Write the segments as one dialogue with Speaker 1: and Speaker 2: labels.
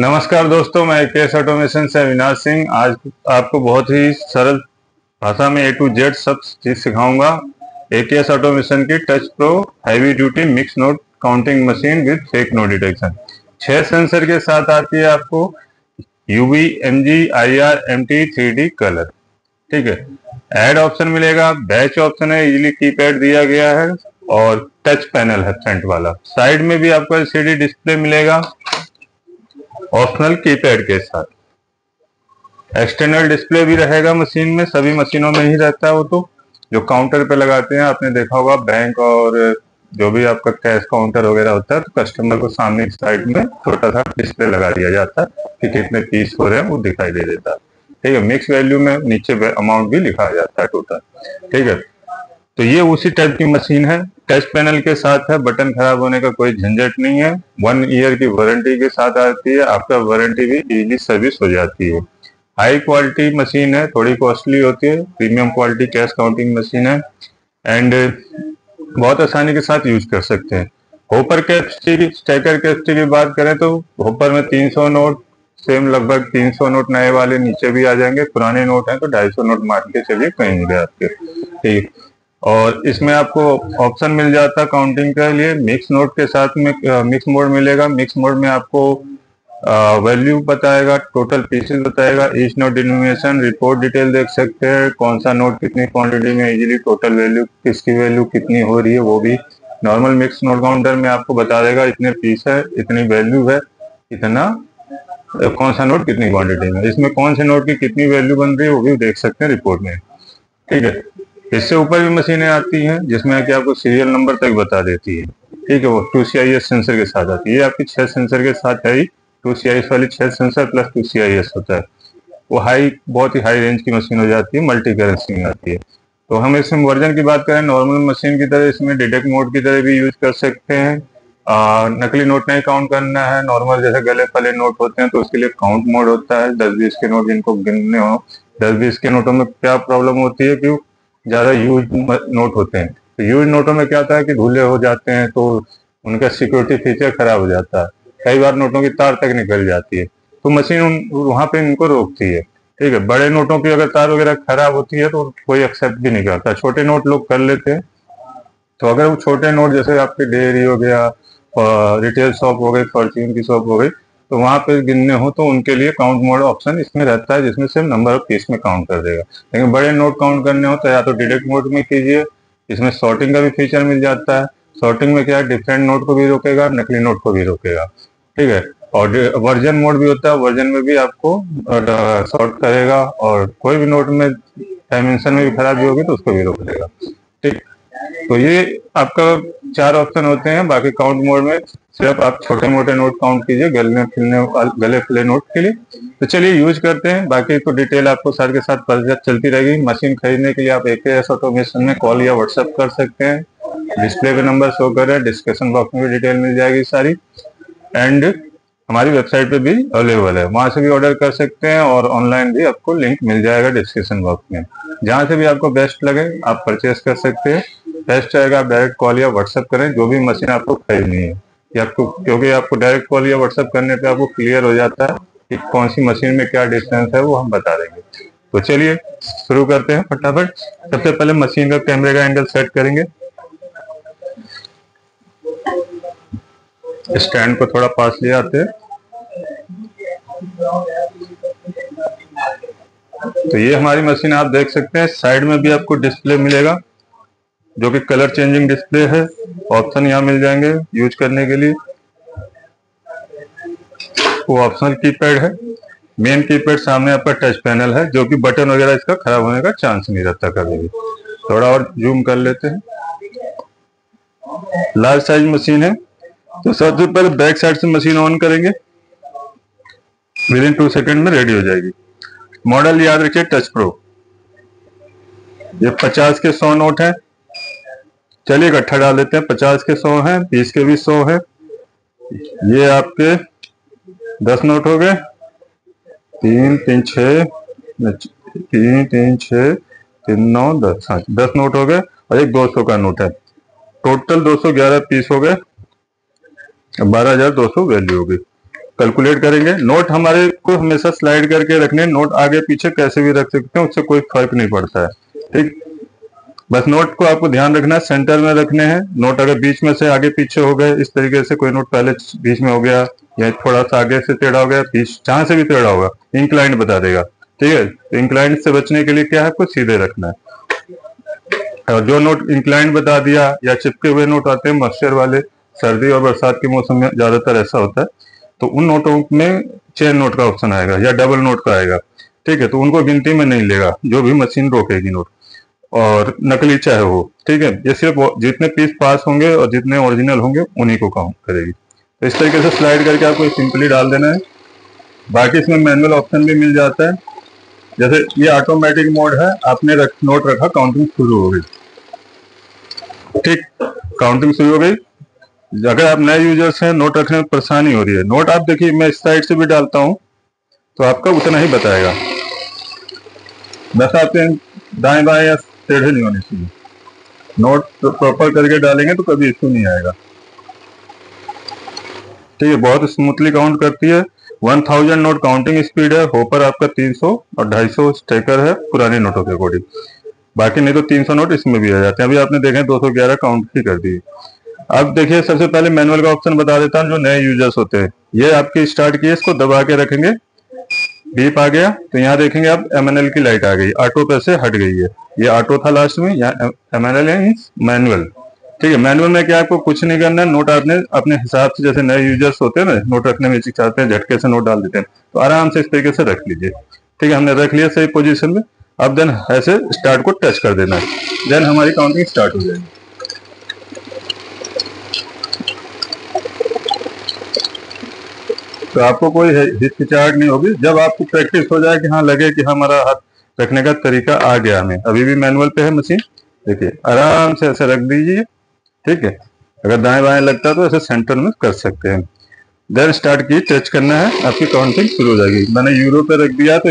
Speaker 1: नमस्कार दोस्तों, मैं केएस ऑटोमेशन से अविनाश सिंह। आज आपको बहुत ही सरल भाषा में A to Z सब चीज सिखाऊंगा। AKS ऑटोमेशन की touch pro heavy duty mix note counting machine with fake note detection 6 sensor के साथ आती है। आपको UV, MG, IR, MT, 3D colour, ठीक है। ऐड ऑप्शन मिलेगा, बैच ऑप्शन है, इजीली कीपैड दिया गया है और टच पैनल है फ्रंट वाला। साइड में भी आपको LCD डिस्प्ले मिलेगा ऑप्शनल कीपैड के साथ। एक्सटर्नल डिस्प्ले भी रहेगा मशीन में, सभी मशीनों में ही रहता है वो तो। जो काउंटर पे लगाते हैं, आपने देखा होगा बैंक और जो भी आपका कैश काउंटर वगैरह होता है, तो कस्टमर को सामने साइड में छोटा सा डिस्प्ले लगा दिया जाता है कि कितने पीस हो रहे हैं, वो दिखाई दे देता है, ठीक है। मिक्स वैल्यू में नीचे अमाउंट भी लिखा जाता है टोटल, ठीक है। तो ये उसी टाइप की मशीन है, टच पैनल के साथ है, बटन खराब होने का कोई झंझट नहीं है। 1 ईयर की वारंटी के साथ आती है, आपका वारंटी भी इजीली सर्विस हो जाती है। हाई क्वालिटी मशीन है, थोड़ी कॉस्टली होती है, premium quality cash counting machine है एंड बहुत आसानी के साथ यूज कर सकते हैं। होपर कैपेसिटी, स्टैकर कैपेसिटी की बात करें तो होपर में 300 नोट, सेम लगभग 300 नोट नए वाले नीचे भी आ जाएंगे। पुराने नोट हैं तो 250 नोट मान के चलिए कहीं नहीं गए आपके, ठीक। और इसमें आपको ऑप्शन मिल जाता है काउंटिंग के लिए। मिक्स नोट के साथ में मिक्स मोड मिलेगा। मिक्स मोड में आपको वैल्यू बताएगा, टोटल पीसेस बताएगा, each note denomination, report detail देख सकते हैं, कौन सा नोट कितनी क्वांटिटी में, इजीली टोटल वैल्यू किसकी वैल्यू कितनी हो रही है वो भी। नॉर्मल मिक्स नोट काउंटर में आपको बता देगा इतने पीस है, इतनी वैल्यू है, इतना कौन सा नोट कितनी क्वांटिटी में। इसमें कौन से नोट की कितनी वैल्यू बन रही है वो भी देख सकते हैं रिपोर्ट में, ठीक है। इससे ऊपर भी मशीनें आती हैं जिसमें कि आपको सीरियल नंबर तक बता देती है, ठीक है। वो 2CIS सेंसर के साथ आती है। ये आपकी 6 सेंसर के साथ है ही, 2CIS वाली 6 सेंसर प्लस 2CIS होता है। वो बहुत ही हाई रेंज की मशीन हो जाती है, मल्टी करेंसी में आती है। तो हम इसमें वर्जन की बात करें, नॉर्मल मशीन की तरह इसमें डिटेक्ट मोड की तरह भी यूज कर सकते हैं। नकली नोट नहीं काउंट करना है, नॉर्मल जैसे गले पले नोट होते हैं तो उसके लिए काउंट मोड होता है। 10-20 के नोट जिनको गिनने हो, 10-20 के नोटों में क्या प्रॉब्लम होती है कि ज्यादा यूज नोट होते हैं, तो यूज नोटों में क्या होता है कि धुले हो जाते हैं तो उनका सिक्योरिटी फीचर खराब हो जाता है। कई बार नोटों की तार तक निकल जाती है, तो मशीन वहां पे इनको रोकती है, ठीक है। बड़े नोटों की अगर तार वगैरह खराब होती है तो कोई एक्सेप्ट भी नहीं करता। छोटे नोट लोग कर लेते हैं, तो अगर वो छोटे नोट जैसे आपके डेयरी हो गया, रिटेल शॉप हो गई, फॉर्च्यून की शॉप हो गई, तो वहां पे गिनने हो तो उनके लिए काउंट मोड ऑप्शन इसमें रहता है, जिसमें सिर्फ नंबर ऑफ पीस में काउंट कर देगा। लेकिन बड़े नोट काउंट करने हो तो या तो डिटेक्ट मोड में कीजिए, इसमें सॉर्टिंग का भी फीचर मिल जाता है। सॉर्टिंग में क्या है, डिफरेंट नोट को भी रोकेगा, नकली नोट को भी रोकेगा, ठीक है। और वर्जन मोड भी होता है, वर्जन में भी आपको सॉर्ट करेगा और कोई भी नोट में डायमेंशन में भी खराबी होगी तो उसको भी रोक देगा, ठीक। तो ये आपका 4 ऑप्शन होते हैं। बाकी काउंट मोड में सिर्फ आप छोटे मोटे नोट काउंट कीजिए, गले फुले नोट के लिए। तो चलिए यूज करते हैं, बाकी तो डिटेल आपको साथ के साथ पता चलती रहेगी। मशीन खरीदने के लिए आप AKS ऑटोमेशन में कॉल या व्हाट्सएप कर सकते हैं। डिस्प्ले पे नंबर शो कर रहे हैं, डिस्क्रिप्शन बॉक्स में भी डिटेल मिल जाएगी सारी, एंड हमारी वेबसाइट पे भी अवेलेबल है, वहां से भी ऑर्डर कर सकते हैं और ऑनलाइन भी आपको लिंक मिल जाएगा डिस्क्रिप्शन बॉक्स में। जहां से भी आपको बेस्ट लगे आप परचेस कर सकते हैं। बेस्ट रहेगा आप डायरेक्ट कॉल या व्हाट्सएप करें जो भी मशीन आपको खरीदनी है, या आपको, क्योंकि आपको डायरेक्ट कॉल या व्हाट्सएप करने पे आपको क्लियर हो जाता है कि कौन सी मशीन में क्या डिस्टेंस है, वो हम बता देंगे। तो चलिए शुरू करते हैं फटाफट। सबसे पहले मशीन का कैमरे का एंगल सेट करेंगे। स्टैंड को थोड़ा पास ले आते हैं। तो ये हमारी मशीन आप देख सकते हैं, साइड में भी आपको डिस्प्ले मिलेगा जो कि कलर चेंजिंग डिस्प्ले है। ऑप्शन यहाँ मिल जाएंगे यूज करने के लिए। वो ऑप्शनल कीपैड है। मेन कीपैड सामने आपका टच पैनल है, जो कि बटन वगैरह इसका खराब होने का चांस नहीं रहता कभी भी। थोड़ा और जूम कर लेते हैं। लार्ज साइज मशीन है, तो सबसे पहले बैक साइड से मशीन ऑन करेंगे, विद इन 2 सेकेंड में रेडी हो जाएगी। मॉडल याद रखिए टच प्रो। ये 50 के 100 नोट है। चलिए इकट्ठा डाल देते हैं। 50 के 100 हैं, 20 के भी 100 है। ये आपके 10 नोट हो गए, 3 3 6, 3 3 6 3 9 10, हाँ 10 नोट हो गए। और एक 200 का नोट है। टोटल 211 पीस हो गए, 12,200 वैल्यू हो गई। कैलकुलेट करेंगे। नोट हमारे को हमेशा स्लाइड करके रखने, नोट आगे पीछे कैसे भी रख सकते हैं, उससे कोई फर्क नहीं पड़ता है। ठीक, बस नोट को आपको ध्यान रखना है, सेंटर में रखने हैं। नोट अगर बीच में से आगे पीछे हो गए, इस तरीके से कोई नोट पहले बीच में हो गया या थोड़ा सा आगे से टेढ़ा हो गया, बीच जहां से भी टेढ़ा होगा इंक्लाइंड बता देगा। ठीक है, तो इंक्लाइंड से बचने के लिए क्या है, आपको सीधे रखना है। और जो नोट इंक्लाइंड बता दिया या चिपके हुए नोट आते हैं मॉइस्चर वाले, सर्दी और बरसात के मौसम में ज्यादातर ऐसा होता है, तो उन नोटों में चेन नोट का ऑप्शन आएगा या डबल नोट का आएगा। ठीक है, तो उनको गिनती में नहीं लेगा, जो भी मशीन रोकेगी नोट, और नकली चाहे हो। ठीक है, ये सिर्फ जितने पीस पास होंगे और जितने ओरिजिनल होंगे उन्हीं को काउंट करेगी। तो इस तरीके से स्लाइड करके आपको सिंपली डाल देना है। बाकी इसमें मैनुअल ऑप्शन भी मिल जाता है, जैसे ये ऑटोमेटिक मोड है, आपने नोट रखा, काउंटिंग शुरू हो गई। ठीक, काउंटिंग शुरू हो गई। अगर आप नए यूजर्स हैं, नोट रखने में परेशानी हो रही है, नोट आप देखिए मैं इस साइड से भी डालता हूं तो आपका उतना ही बताएगा, बस आपके दाएं बाएं या टेढ़े नहीं होने चाहिए। नोट प्रॉपर करके डालेंगे तो कभी इशू नहीं आएगा। ठीक है, बहुत स्मूथली काउंट करती है। 1000 नोट काउंटिंग स्पीड है। होपर आपका 300 और 250 स्टेकर है पुराने नोटों के अकॉर्डिंग। बाकी नहीं तो 300 नोट इसमें भी आ जाते हैं। अभी आपने देखे 211 काउंट ही कर दिए। अब देखिए, सबसे पहले मैनुअल का ऑप्शन बता देता हूँ। जो नए यूजर्स होते हैं, ये आपकी स्टार्ट की है, इसको दबा के रखेंगे, बीप आ गया तो यहाँ देखेंगे आप MNL की लाइट आ गई, ऑटो पे से हट गई है। ये ऑटो था लास्ट में, यहाँ MNL है मैनुअल। ठीक है, मैनुअल में क्या आपको कुछ नहीं करना है, नोट आपने अपने हिसाब से, जैसे नए यूजर्स होते हैं ना, नोट रखने में चाहते हैं, झटके से नोट डाल देते हैं, तो आराम से इस तरीके से रख लीजिए। ठीक है, हमने रख लिया सही पोजीशन में। अब देन ऐसे स्टार्ट को टच कर देना है, देन हमारी काउंटिंग स्टार्ट हो जाएगी। तो आपको कोई हिचकिचाहट नहीं होगी। जब आपको प्रैक्टिस हो जाए कि हाँ लगे कि हमारा हाथ रखने का तरीका आ गया हमें, अभी भी मैनुअल पे है मशीन, देखिए आराम से ऐसे रख दीजिए। ठीक है, अगर दाएं बाएं लगता है तो ऐसे सेंटर में कर सकते हैं। देन स्टार्ट की टच करना है, आपकी काउंटिंग शुरू हो जाएगी। मैंने यूरो पे रख दिया तो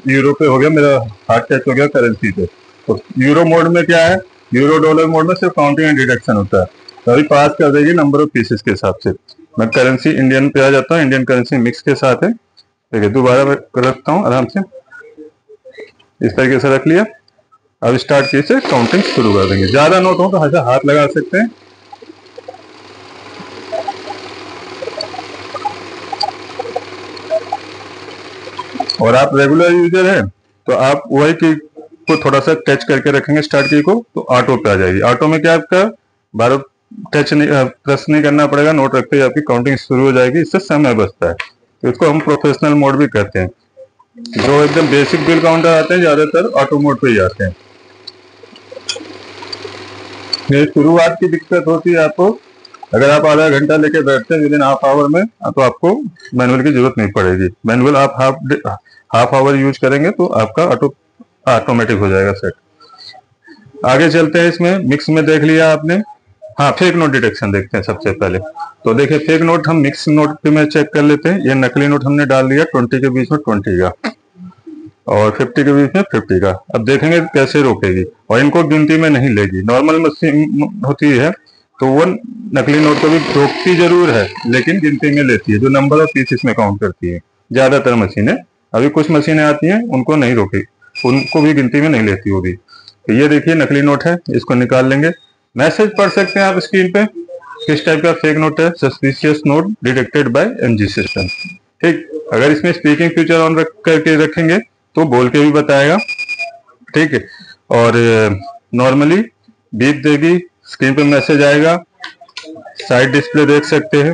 Speaker 1: यूरो पे हो गया, मेरा हाथ टच हो गया करेंसी पे। तो यूरो मोड में क्या है, यूरो डॉलर मोड में सिर्फ काउंटिंग एंड डिडक्शन होता है, तो अभी पास कर देगी नंबर ऑफ पीसेस के हिसाब से। मैं करेंसी इंडियन पे आ जाता हूँ, इंडियन करेंसी मिक्स के साथ है। ठीक है, दोबारा मैं रखता हूँ आराम से, इस तरीके से रख लिया। अब स्टार्ट की से काउंटिंग शुरू कर देंगे। ज्यादा नोट हो तो ऐसा हाथ लगा सकते हैं। और आप रेगुलर यूजर हैं तो आप वही की को थोड़ा सा टच करके रखेंगे स्टार्ट की को, तो ऑटो पे आ जाएगी। ऑटो में क्या आपका बार टच नहीं, प्रेस नहीं करना पड़ेगा, नोट रखते ही आपकी काउंटिंग शुरू हो जाएगी। इससे समय बचता है, तो इसको हम प्रोफेशनल मोड भी कहते हैं। जो एकदम बेसिक बिल काउंटर आते हैं ज्यादातर ऑटो मोड पे ही आते हैं। ये शुरुआत की दिक्कत होती है आपको, अगर आप आधा घंटा लेके बैठते हैं विद इन हाफ आवर में, तो आपको मैनुअल की जरूरत नहीं पड़ेगी। मैनुअल आप हाफ आवर यूज करेंगे तो आपका ऑटोमेटिक हो जाएगा सेट। आगे चलते हैं, इसमें मिक्स में देख लिया आपने। हाँ, फेक नोट डिटेक्शन देखते हैं सबसे पहले। तो देखिए, फेक नोट हम मिक्स नोट में चेक कर लेते हैं। ये नकली नोट हमने डाल दिया 20 के बीच में 20 का और 50 के बीच में 50 का। अब देखेंगे कैसे रोकेगी, और इनको गिनती में नहीं लेगी। नॉर्मल मशीन होती है तो वो नकली नोट को भी रोकती जरूर है, लेकिन गिनती में लेती है, जो नंबर ऑफ पीसेस में काउंट करती है ज्यादातर मशीनें। अभी कुछ मशीनें आती हैं उनको नहीं रोकी, उनको भी गिनती में नहीं लेती वो भी। तो ये देखिए नकली नोट है, इसको निकाल लेंगे। मैसेज पढ़ सकते हैं आप स्क्रीन पे, किस टाइप का फेक नोट है। Suspicious note detected by MG system. ठीक, अगर इसमें स्पीकिंग फीचर ऑन करके रखेंगे तो बोल के भी बताएगा। ठीक है, और नॉर्मली बीप देगी, स्क्रीन पे मैसेज आएगा। साइड डिस्प्ले देख सकते हैं,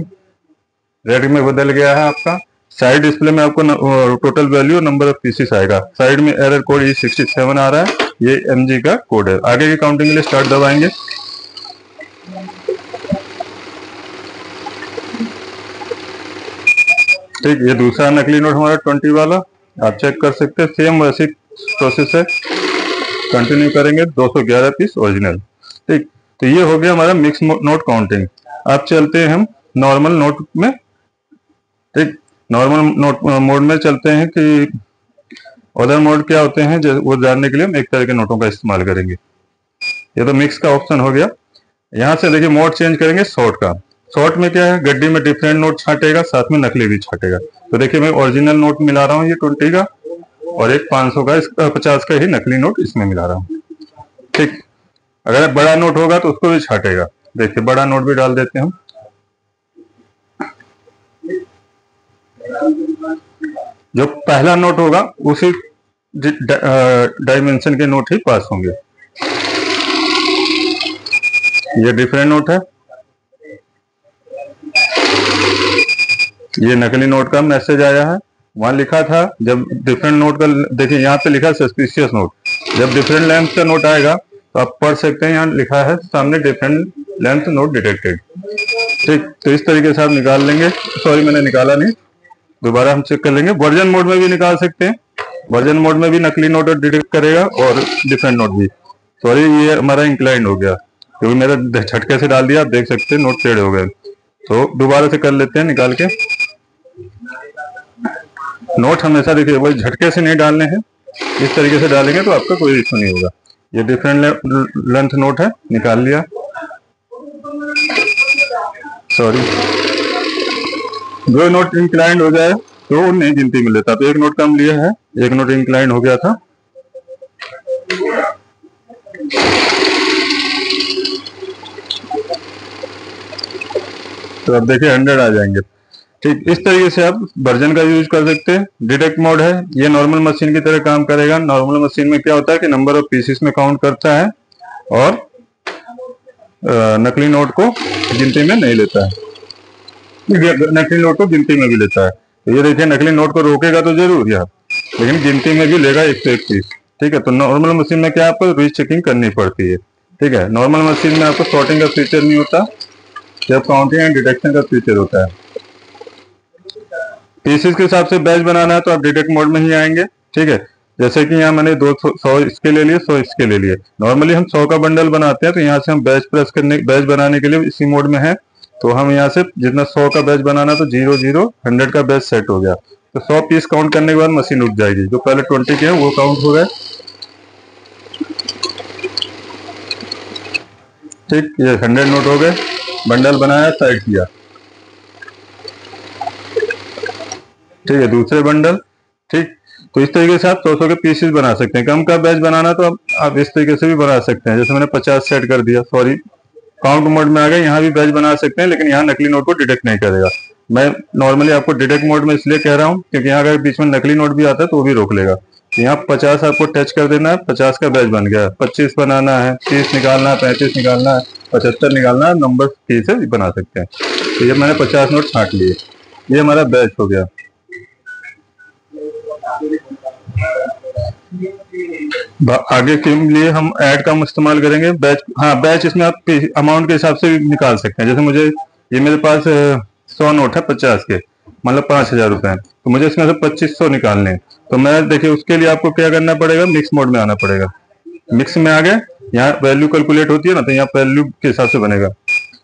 Speaker 1: रेड में बदल गया है आपका। साइड डिस्प्ले में आपको total value number of pieces आएगा। साइड में एरर कोड E67 आ रहा है, ये MG का कोड है। आगे की काउंटिंग के लिए स्टार्ट दबाएंगे। ठीक, ये दूसरा नकली नोट हमारा 20 वाला, आप चेक कर सकते हैं। सेम वैसी प्रोसेस है, कंटिन्यू करेंगे। 211 पीस ओरिजिनल। ठीक, तो ये हो गया हमारा मिक्स नोट काउंटिंग। अब चलते हैं हम नॉर्मल नोट में। ठीक, नॉर्मल नोट मोड में चलते हैं कि अदर मोड क्या होते हैं, वो जानने के लिए हम एक तरह के नोटों का इस्तेमाल करेंगे। ये तो मिक्स का ऑप्शन हो गया। यहाँ से देखिए मोड चेंज करेंगे शॉर्ट का। शॉर्ट में क्या है, गड्डी में डिफरेंट नोट छाटेगा, साथ में नकली भी छाटेगा। तो देखिए मैं ओरिजिनल नोट मिला रहा हूँ ये 20 का, और एक 500 का, 50 का ही नकली नोट इसमें मिला रहा हूँ। ठीक, अगर बड़ा नोट होगा तो उसको भी छाटेगा। देखिए बड़ा नोट भी डाल देते हैं हम। जो पहला नोट होगा उसी डायमेंशन के नोट ही पास होंगे। ये डिफरेंट नोट है, ये नकली नोट का मैसेज आया है। वहां लिखा था जब डिफरेंट नोट का, देखिए यहाँ पे लिखा है सस्पिशियस नोट। जब डिफरेंट लेंथ का नोट आएगा तो आप पढ़ सकते हैं, यहाँ लिखा है सामने डिफरेंट लेंथ नोट डिटेक्टेड। ठीक, तो इस तरीके से आप निकाल लेंगे। सॉरी मैंने निकाला नहीं, दोबारा हम चेक कर लेंगे। वर्जन मोड में भी निकाल सकते हैं, वर्जन मोड में भी नकली नोट डिटेक्ट करेगा और डिफरेंट नोट भी। सॉरी ये हमारा इंक्लाइंड हो गया क्योंकि मेरा झटके से डाल दिया, आप देख सकते हैं नोट टेढ़े हो गए। तो दोबारा से कर लेते हैं निकाल के। नोट हमेशा देखिए वही झटके से नहीं डालने हैं, इस तरीके से डालेंगे तो आपका कोई इशू नहीं होगा। ये डिफरेंट लेंथ नोट है, निकाल लिया। सॉरी, दो नोट इंक्लाइंड हो जाए तो नहीं गिनती में लेता, तो एक नोट कम लिया है, एक नोट इंक्लाइंड हो गया था। तो अब देखिए 100 आ जाएंगे। ठीक, इस तरीके से आप वर्जन का यूज कर सकते हैं। डिटेक्ट मोड है, ये नॉर्मल मशीन की तरह काम करेगा। नॉर्मल मशीन में क्या होता है कि नंबर ऑफ पीसेस में काउंट करता है और नकली नोट को गिनती में नहीं लेता है, नकली नोट को गिनती में भी लेता है। तो ये देखिए नकली नोट को रोकेगा तो जरूर यार, लेकिन गिनती में भी लेगा 101 पीस। ठीक है, तो नॉर्मल मशीन में क्या आपको रीच चेकिंग करनी पड़ती है। ठीक है, नॉर्मल मशीन में आपको सॉर्टिंग का फीचर नहीं होता, सिर्फ काउंटिंग एंड डिटेक्शन का फीचर होता है। पीसेस के हिसाब से बैच बनाना है तो आप डिटेक्ट मोड में ही आएंगे। ठीक है, जैसे कि यहाँ मैंने 100 इसके ले लिए, 100 इसके ले लिए। नॉर्मली हम 100 का बंडल बनाते हैं तो यहाँ से हम बैच प्रेस करने, बैच बनाने के लिए इसी मोड में है। तो हम यहाँ से जितना 100 का बैच बनाना तो 0 0 100 का बैच सेट हो गया। तो 100 पीस काउंट करने के बाद मशीन उठ जाएगी। जो पहले 20 के हैं वो काउंट हो गए। ठीक, ये 100 नोट हो गए, बंडल बनाया, साइड किया। ठीक है, दूसरे बंडल। ठीक, तो इस तरीके से आप 100 के पीसेस बना सकते हैं। कम का बैच बनाना तो आप इस तरीके से भी बना सकते हैं, जैसे मैंने 50 सेट कर दिया। सॉरी, काउंट मोड में आ गए, यहाँ भी बैच बना सकते हैं, लेकिन यहाँ नकली नोट को डिटेक्ट नहीं करेगा। मैं नॉर्मली आपको डिटेक्ट मोड में इसलिए कह रहा हूँ क्योंकि यहाँ अगर बीच में नकली नोट भी आता है तो वो भी रोक लेगा। तो यहाँ 50 आपको टच कर देना है, 50 का बैच बन गया। 25 बनाना है, 30 निकालना है, 35 निकालना है, 75 निकालना है, नंबर 30 से बना सकते हैं। तो ये मैंने 50 नोट छांट लिए, ये हमारा बैच हो गया। आगे के लिए हम ऐड का इस्तेमाल करेंगे। बैच, हाँ बैच इसमें आप अमाउंट के हिसाब से भी निकाल सकते हैं। जैसे मुझे ये मेरे पास 100 नोट है 50 के, मतलब 5000 रुपए, तो मुझे इसमें से 2500 निकालने हैं। तो मैं देखिए उसके लिए आपको क्या करना पड़ेगा, मिक्स मोड में आना पड़ेगा। मिक्स में आ गए, यहाँ वैल्यू कैलकुलेट होती है ना, तो यहाँ वैल्यू के हिसाब से बनेगा।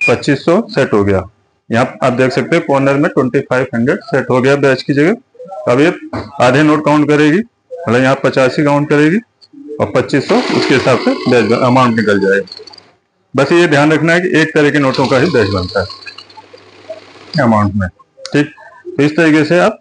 Speaker 1: 2500 सेट हो गया। यहाँ आप देख सकते हैं कॉर्नर में 2500 सेट हो गया बैच की जगह। अब ये आधे नोट काउंट करेगी, मतलब यहाँ 85 काउंट करेगी और 2500 उसके हिसाब से बैच अमाउंट निकल जाएगा। बस ये ध्यान रखना है कि एक तरह के नोटों का ही बैच बनता है अमाउंट में। ठीक, तो इस तरीके से आप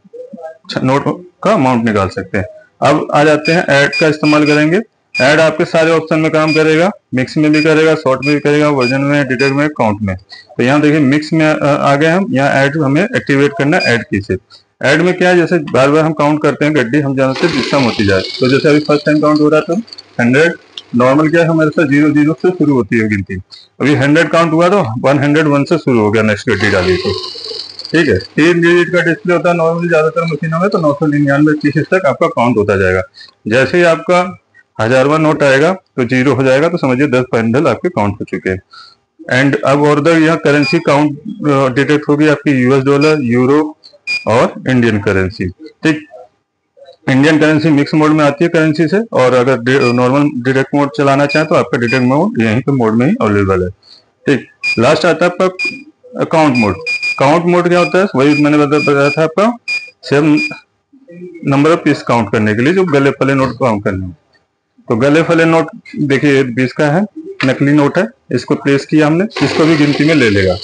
Speaker 1: नोट का अमाउंट निकाल सकते हैं। अब आ जाते हैं ऐड का इस्तेमाल करेंगे। ऐड आपके सारे ऑप्शन में काम करेगा, मिक्स में भी करेगा, शॉर्ट में भी करेगा, वर्जन में, डिटेक्ट में, काउंट में। तो यहाँ देखिए मिक्स में आ गए हम। यहाँ ऐड हमें एक्टिवेट करना है ऐड की से। ऐड में क्या है, जैसे बार बार हम काउंट करते हैं गड्डी, हम जानते हैं कम होती जाए। तो जैसे अभी फर्स्ट टाइम काउंट हो रहा था 100, नॉर्मल क्या है हमारे साथ 0 0 से शुरू होती है गिनती। अभी 100 काउंट हुआ तो 101 से शुरू हो गया, नेक्स्ट गड्डी डाली तो। ठीक है, 3 डिजिट का डिस्प्ले होता है नॉर्मली ज्यादातर मशीनों में, तो 999 पीसेस तक आपका काउंट होता जाएगा। जैसे ही आपका 1000वां नोट आएगा तो 0 हो जाएगा, तो समझिए 10 बंडल आपके काउंट हो चुके हैं। एंड अब और यहाँ करेंसी काउंट डिटेक्ट होगी आपकी, यूएस डॉलर, यूरो और इंडियन करेंसी। ठीक, इंडियन करेंसी मिक्स मोड में आती है करेंसी से, और अगर नॉर्मल डिटेक्ट मोड चलाना चाहें तो आपका डिटेक्ट मोड यहीं पे मोड में ही अवेलेबल है। ठीक, लास्ट आता है आपका काउंट मोड। काउंट मोड क्या होता है, वही मैंने बताया था आपका, सिर्फ नंबर ऑफ पीस काउंट करने के लिए, जो गले फले नोट काउंट करने हैं। तो गले फले नोट देखिए 20 का है, नकली नोट है, इसको प्लेस किया हमने, इसको भी गिनती में ले लेगा,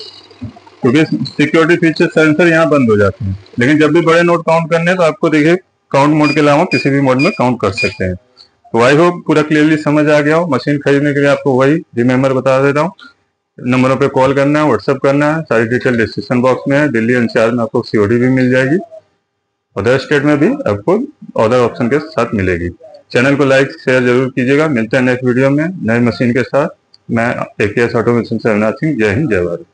Speaker 1: क्योंकि सिक्योरिटी फीचर सेंसर यहाँ बंद हो जाते हैं। लेकिन जब भी बड़े नोट काउंट करने हैं तो आपको देखिए काउंट मोड के अलावा किसी भी मोड में काउंट कर सकते हैं। तो आई होप पूरा क्लियरली समझ आ गया हो। मशीन खरीदने के लिए आपको वही रिमेंबर बता देता हूँ, नंबरों पे कॉल करना है, व्हाट्सएप करना है, सारी डिटेल डिस्क्रिप्शन बॉक्स में है। दिल्ली एनसीआर में आपको सीओडी भी मिल जाएगी, अदर स्टेट में भी आपको अदर ऑप्शन के साथ मिलेगी। चैनल को लाइक शेयर जरूर कीजिएगा। मिलते हैं नेक्स्ट वीडियो में नई मशीन के साथ। मैं एकेएस ऑटोमेशन से अविनाश सिंह। जय हिंद, जय भारत।